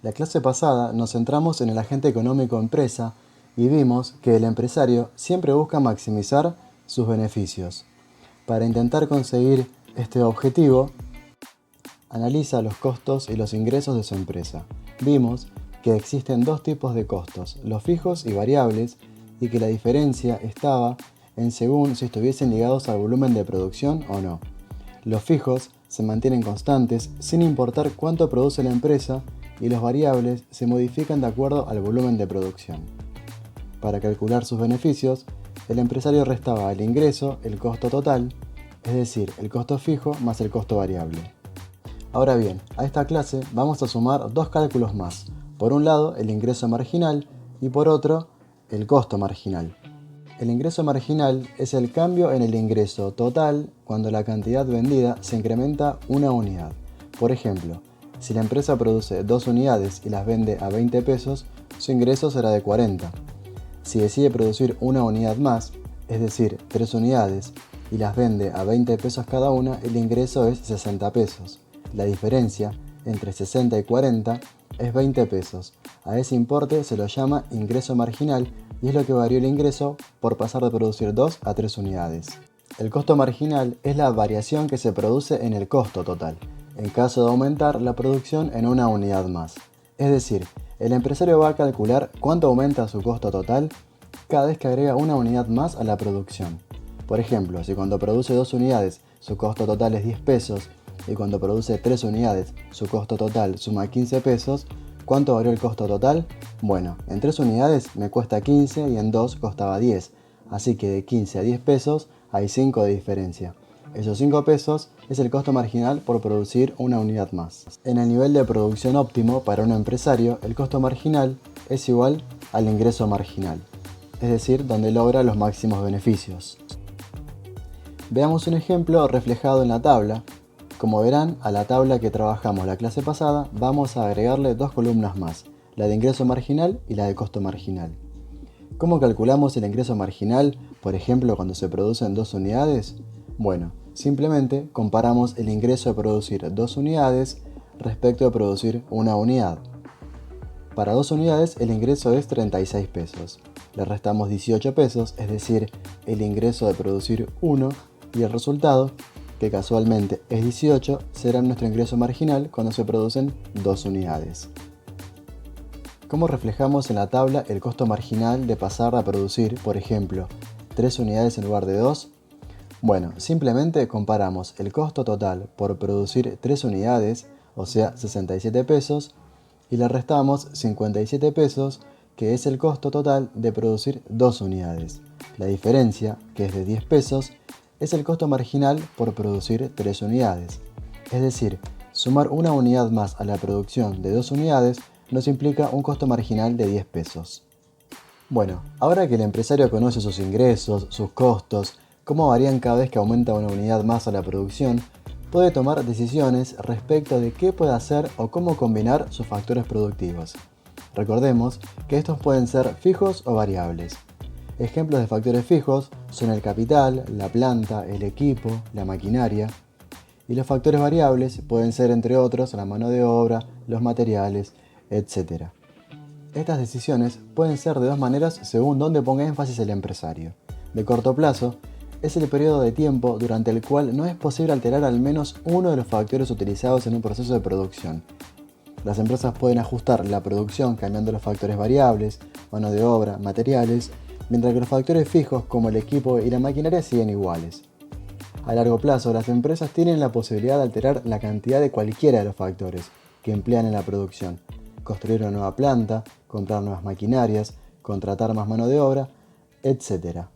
La clase pasada nos centramos en el agente económico empresa y vimos que el empresario siempre busca maximizar sus beneficios. Para intentar conseguir este objetivo, analiza los costos y los ingresos de su empresa. Vimos que existen dos tipos de costos, los fijos y variables, y que la diferencia estaba en según si estuviesen ligados al volumen de producción o no. Los fijos se mantienen constantes sin importar cuánto produce la empresa y los variables se modifican de acuerdo al volumen de producción. Para calcular sus beneficios, el empresario restaba el ingreso, el costo total, es decir, el costo fijo más el costo variable. Ahora bien, a esta clase vamos a sumar dos cálculos más. Por un lado, el ingreso marginal y por otro, el costo marginal. El ingreso marginal es el cambio en el ingreso total cuando la cantidad vendida se incrementa una unidad. Por ejemplo, si la empresa produce 2 unidades y las vende a 20 pesos, su ingreso será de 40. Si decide producir una unidad más, es decir, 3 unidades, y las vende a 20 pesos cada una, el ingreso es 60 pesos. La diferencia entre 60 y 40 es 20 pesos. A ese importe se lo llama ingreso marginal y es lo que varió el ingreso por pasar de producir 2 a 3 unidades. El costo marginal es la variación que se produce en el costo total, en caso de aumentar la producción en una unidad más. Es decir, el empresario va a calcular cuánto aumenta su costo total cada vez que agrega una unidad más a la producción. Por ejemplo, si cuando produce 2 unidades su costo total es 10 pesos y cuando produce 3 unidades su costo total suma 15 pesos, ¿cuánto varió el costo total? Bueno, en 3 unidades me cuesta 15 y en 2 costaba 10, así que de 15 a 10 pesos hay 5 de diferencia. Esos 5 pesos es el costo marginal por producir una unidad más. En el nivel de producción óptimo para un empresario, el costo marginal es igual al ingreso marginal, es decir, donde logra los máximos beneficios. Veamos un ejemplo reflejado en la tabla. Como verán, a la tabla que trabajamos la clase pasada vamos a agregarle dos columnas más, la de ingreso marginal y la de costo marginal. ¿Cómo calculamos el ingreso marginal, por ejemplo, cuando se producen 2 unidades? Bueno, simplemente comparamos el ingreso de producir 2 unidades respecto de producir una unidad. Para 2 unidades el ingreso es 36 pesos. Le restamos 18 pesos, es decir, el ingreso de producir 1 y el resultado, que casualmente es 18, será nuestro ingreso marginal cuando se producen 2 unidades. ¿Cómo reflejamos en la tabla el costo marginal de pasar a producir, por ejemplo, 3 unidades en lugar de 2? Bueno, simplemente comparamos el costo total por producir 3 unidades, o sea 67 pesos, y le restamos 57 pesos, que es el costo total de producir 2 unidades. La diferencia, que es de 10 pesos, es el costo marginal por producir 3 unidades. Es decir, sumar una unidad más a la producción de 2 unidades nos implica un costo marginal de 10 pesos. Bueno, ahora que el empresario conoce sus ingresos, sus costos, cómo varían cada vez que aumenta una unidad más a la producción, puede tomar decisiones respecto de qué puede hacer o cómo combinar sus factores productivos. Recordemos que estos pueden ser fijos o variables. Ejemplos de factores fijos son el capital, la planta, el equipo, la maquinaria. Y los factores variables pueden ser, entre otros, la mano de obra, los materiales, etc. Estas decisiones pueden ser de dos maneras según dónde ponga énfasis el empresario. De corto plazo, es el periodo de tiempo durante el cual no es posible alterar al menos uno de los factores utilizados en un proceso de producción. Las empresas pueden ajustar la producción cambiando los factores variables, mano de obra, materiales, mientras que los factores fijos como el equipo y la maquinaria siguen iguales. A largo plazo, las empresas tienen la posibilidad de alterar la cantidad de cualquiera de los factores que emplean en la producción, construir una nueva planta, comprar nuevas maquinarias, contratar más mano de obra, etc.